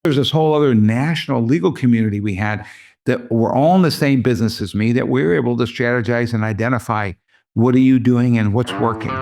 There's this whole other national legal community we had that were all in the same business as me, that we were able to strategize and identify what are you doing and what's working.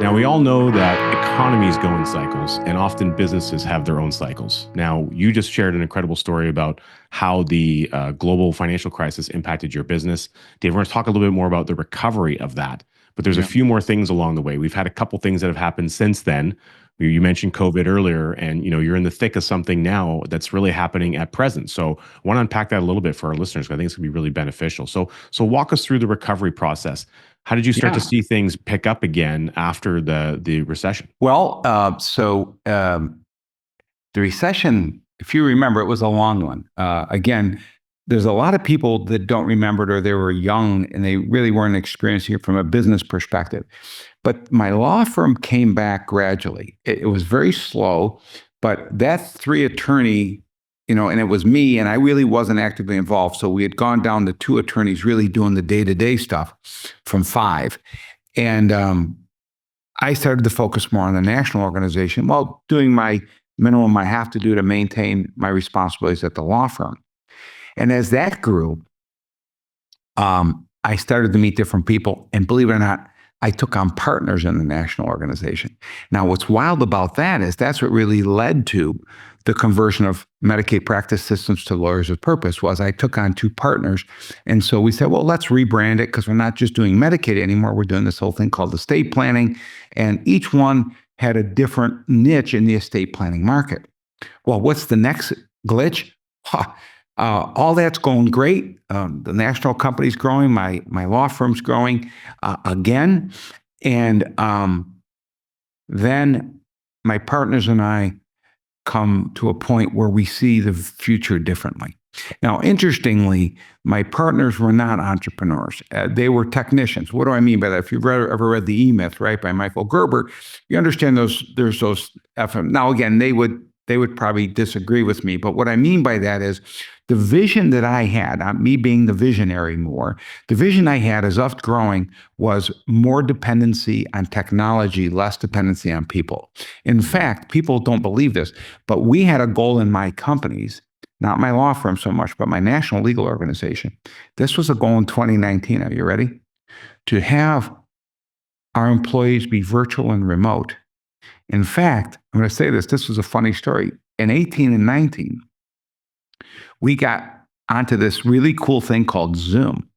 Now, we all know that economies go in cycles, and often businesses have their own cycles. Now, you just shared an incredible story about how the global financial crisis impacted your business. Dave, we're going to talk a little bit more about the recovery of that, but there's a few more things along the way. We've had a couple things that have happened since then. You mentioned COVID earlier, and you're in the thick of something now that's really happening at present. So I want to unpack that a little bit for our listeners, because I think it's going to be really beneficial. So walk us through the recovery process. How did you start to see things pick up again after the recession? Well, the recession, if you remember, it was a long one. Again, there's a lot of people that don't remember it, or they were young and they really weren't experiencing it from a business perspective. But my law firm came back gradually. It was very slow, but that three attorney, and it was me, and I really wasn't actively involved. So we had gone down to two attorneys really doing the day-to-day stuff from five. And I started to focus more on the national organization while doing my minimum I have to do to maintain my responsibilities at the law firm. And as that grew, I started to meet different people. And believe it or not, I took on partners in the national organization. Now, what's wild about that is that's what really led to the conversion of Medicaid practice systems to lawyers with purpose. Was I took on two partners. And so we said, well, let's rebrand it, because we're not just doing Medicaid anymore. We're doing this whole thing called estate planning. And each one had a different niche in the estate planning market. Well, what's the next glitch? All that's going great. The national company's growing. My law firm's growing again. And then my partners and I come to a point where we see the future differently. Now, interestingly, my partners were not entrepreneurs. They were technicians. What do I mean by that? If you've ever read The E-Myth, right, by Michael Gerber, you understand there's those now, again, they would probably disagree with me. But what I mean by that is the vision that I had, me being the visionary more, the vision I had as us growing was more dependency on technology, less dependency on people. In fact, people don't believe this, but we had a goal in my companies, not my law firm so much, but my national legal organization. This was a goal in 2019. Are you ready? To have our employees be virtual and remote. In fact, I'm going to say this was a funny story. In 18 and 19, we got onto this really cool thing called Zoom.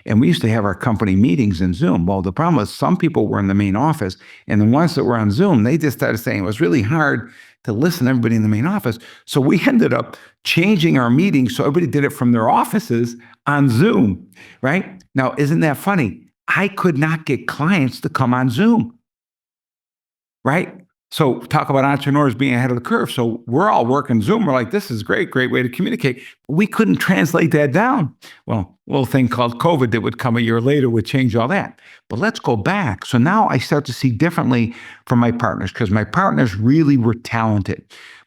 And we used to have our company meetings in Zoom. Well, the problem was some people were in the main office, and the ones that were on Zoom, they just started saying it was really hard to listen to everybody in the main office. So we ended up changing our meetings so everybody did it from their offices on Zoom, right? Now, isn't that funny? I could not get clients to come on Zoom, right? So talk about entrepreneurs being ahead of the curve. So we're all working Zoom. We're like, this is great way to communicate. But we couldn't translate that down. Well, a little thing called COVID that would come a year later would change all that. But let's go back. So now I start to see differently from my partners, because my partners really were talented.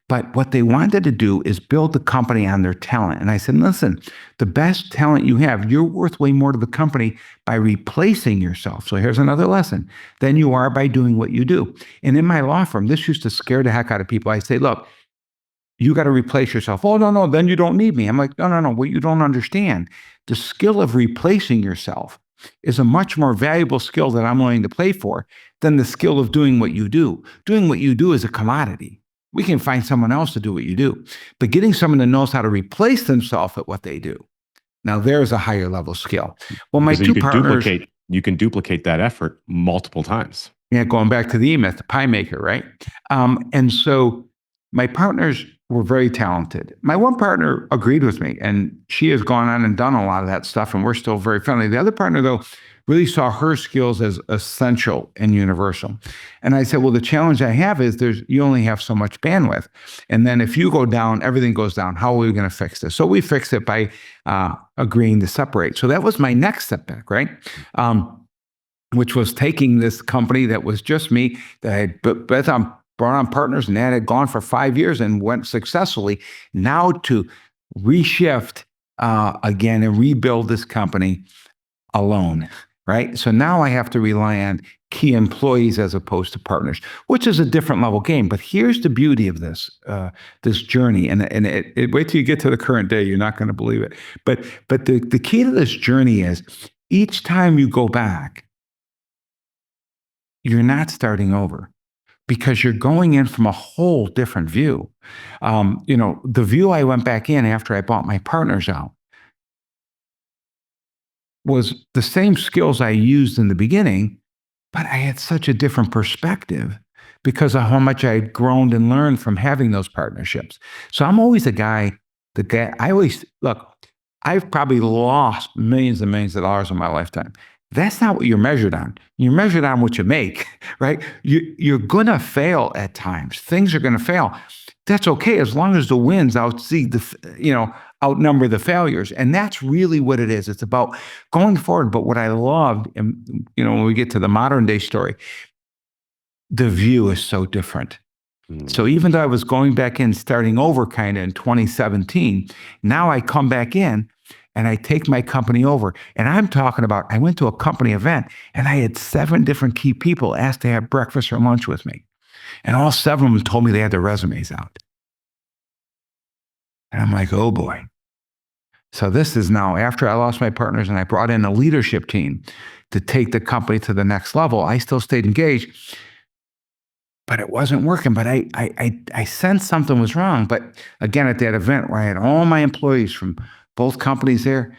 But what they wanted to do is build the company on their talent. And I said, listen, the best talent you have, you're worth way more to the company by replacing yourself. So here's another lesson. Than you are by doing what you do. And in my law firm, this used to scare the heck out of people. I say, look, you got to replace yourself. Oh, no, then you don't need me. I'm like, no. What you don't understand, the skill of replacing yourself is a much more valuable skill that I'm willing to pay for than the skill of doing what you do. Doing what you do is a commodity. We can find someone else to do what you do. But getting someone that knows how to replace themselves at what they do, now there's a higher level skill. Well, my two partners... You can duplicate that effort multiple times. Yeah, going back to the E-Myth, the pie maker, right? And so my partners were very talented. My one partner agreed with me, and she has gone on and done a lot of that stuff, and we're still very friendly. The other partner, though, really saw her skills as essential and universal. And I said, well, the challenge I have is you only have so much bandwidth. And then if you go down, everything goes down. How are we going to fix this? So we fixed it by agreeing to separate. So that was my next step back, right? Which was taking this company that was just me, that I had brought on partners, and that had gone for 5 years and went successfully, now to reshift again and rebuild this company alone. right? So now I have to rely on key employees as opposed to partners, which is a different level game. But here's the beauty of this journey, and wait till you get to the current day, you're not going to believe it. But the key to this journey is each time you go back, you're not starting over because you're going in from a whole different view. The view I went back in after I bought my partners out was the same skills I used in the beginning, but I had such a different perspective because of how much I had grown and learned from having those partnerships. So I'm always I always look, I've probably lost millions and millions of dollars in my lifetime. That's not what you're measured on. You're measured on what you make, right? You're going to fail at times. Things are going to fail. That's okay as long as the wins outnumber the failures. And that's really what it is. It's about going forward. But what I loved, and when we get to the modern day story, the view is so different. So even though I was going back in, starting over kind of in 2017, now I come back in and I take my company over. And I'm talking about, I went to a company event and I had 7 different key people asked to have breakfast or lunch with me. And all 7 of them told me they had their resumes out. And I'm like, oh boy. So this is now after I lost my partners and I brought in a leadership team to take the company to the next level. I still stayed engaged, but it wasn't working. But I sensed something was wrong. But again, at that event where I had all my employees from both companies there,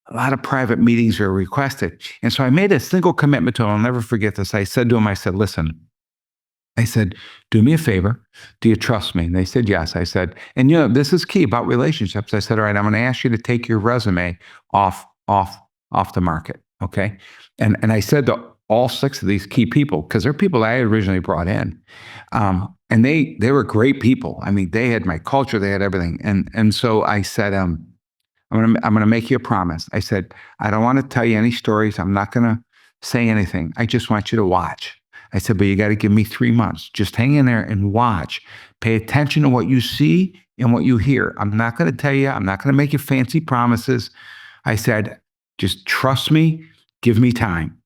a lot of private meetings were requested. And so I made a single commitment to them. I'll never forget this. I said to them, I said, listen, I said, do me a favor. Do you trust me? And they said, yes. I said, and this is key about relationships. I said, all right, I'm going to ask you to take your resume off the market. Okay. And I said to all 6 of these key people, because they're people I had originally brought in. And they were great people. I mean, they had my culture, they had everything. And so I said, I'm gonna make you a promise. I said, I don't want to tell you any stories. I'm not gonna say anything. I just want you to watch. I said, but you got to give me 3 months. Just hang in there and watch. Pay attention to what you see and what you hear. I'm not going to tell you. I'm not going to make you fancy promises. I said, just trust me. Give me time.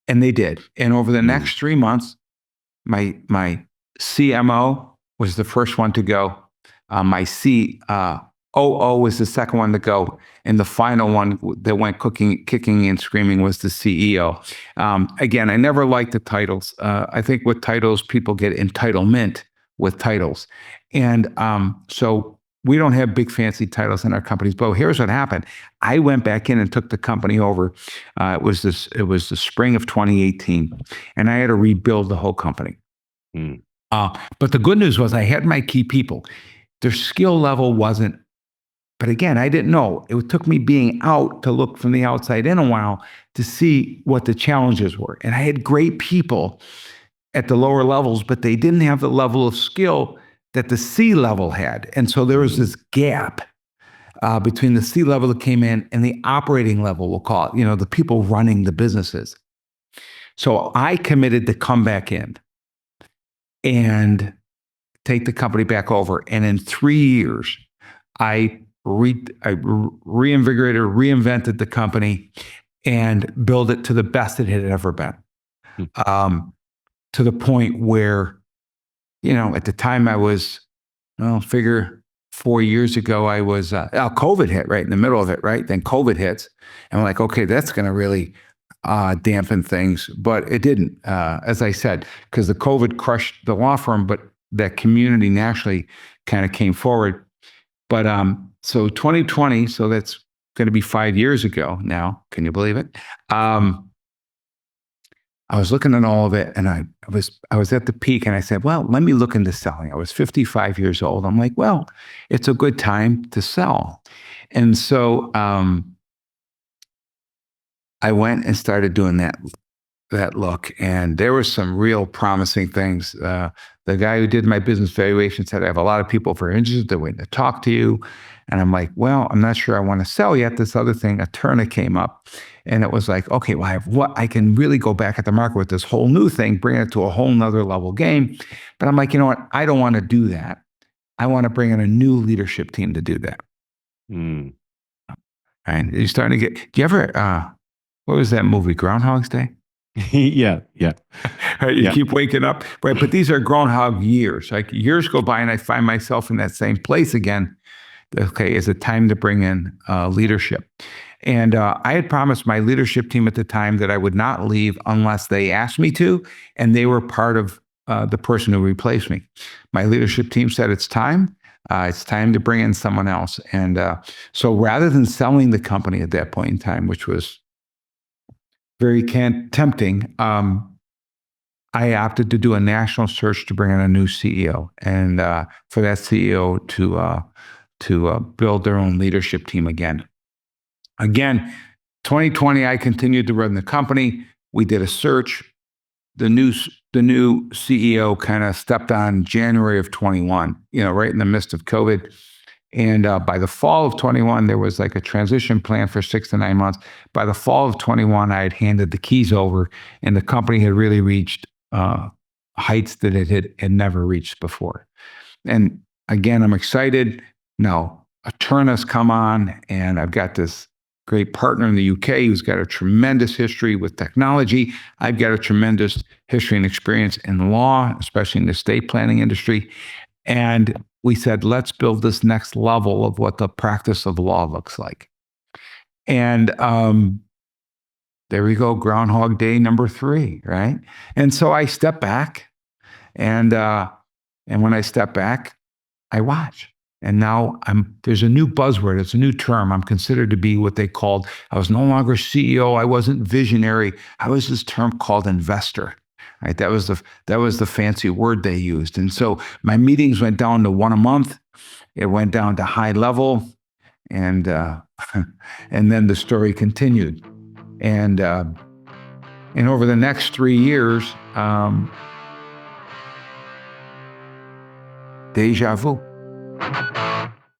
And they did. And over the next 3 months, my CMO was the first one to go. My COO was the second one to go. And the final one that went kicking and screaming was the CEO. Again, I never liked the titles. I think with titles, people get entitlement with titles. And so we don't have big fancy titles in our companies. But here's what happened. I went back in and took the company over. It was the spring of 2018. And I had to rebuild the whole company. But the good news was I had my key people. Their skill level wasn't. But again, I didn't know. It took me being out to look from the outside in a while to see what the challenges were. And I had great people at the lower levels, but they didn't have the level of skill that the C level had. And so there was this gap between the C level that came in and the operating level, we'll call it, the people running the businesses. So I committed to come back in and take the company back over. And in 3 years, I reinvigorated, reinvented the company and built it to the best it had ever been. To the point where, at the time I was, figure 4 years ago, I was, COVID hit right in the middle of it, right? Then COVID hits. And I'm like, okay, that's going to really dampen things. But it didn't, as I said, because the COVID crushed the law firm, but that community nationally kind of came forward. But so 2020, so that's going to be 5 years ago now. Can you believe it? I was looking at all of it, and I was at the peak, and I said, well, let me look into selling. I was 55 years old. I'm like, well, it's a good time to sell. And so I went and started doing that look, and there were some real promising things. The guy who did my business valuation said, I have a lot of people who are interested. They're waiting to talk to you. And I'm like, well, I'm not sure I want to sell yet. This other thing, Attorney came up, and it was like, okay, well, I can really go back at the market with this whole new thing, bring it to a whole nother level game. But I'm like, you know what? I don't want to do that. I want to bring in a new leadership team to do that. And you're starting to get, do you ever, what was that movie? Groundhog's Day? Yeah, yeah, Right? You yeah. keep waking up, right? But these are groundhog years. Like years go by and I find myself in that same place again. Okay, is it time to bring in leadership? And I had promised my leadership team at the time that I would not leave unless they asked me to, and they were part of the person who replaced me. My leadership team said it's time. It's time to bring in someone else. And so rather than selling the company at that point in time, which was very tempting, I opted to do a national search to bring in a new CEO, and for that CEO to build their own leadership team again. Again, 2020, I continued to run the company. We did a search. The new CEO kind of stepped on January of 21, right in the midst of COVID. And by the fall of 21, there was like a transition plan for 6 to 9 months. By the fall of 21, I had handed the keys over, and the company had really reached heights that it had never reached before. And again, I'm excited. Now, a turn has come on, and I've got this great partner in the UK who's got a tremendous history with technology. I've got a tremendous history and experience in law, especially in the estate planning industry. And we said, let's build this next level of what the practice of law looks like. And there we go, Groundhog Day number 3, right? And so I step back, and when I step back, I watch. And now there's a new buzzword. It's a new term. I'm considered to be what they called, I was no longer CEO. I wasn't visionary. I was this term called investor. Right? That was the fancy word they used. And so my meetings went down to 1 a month. It went down to high level. And and then the story continued. And over the next 3 years, deja vu.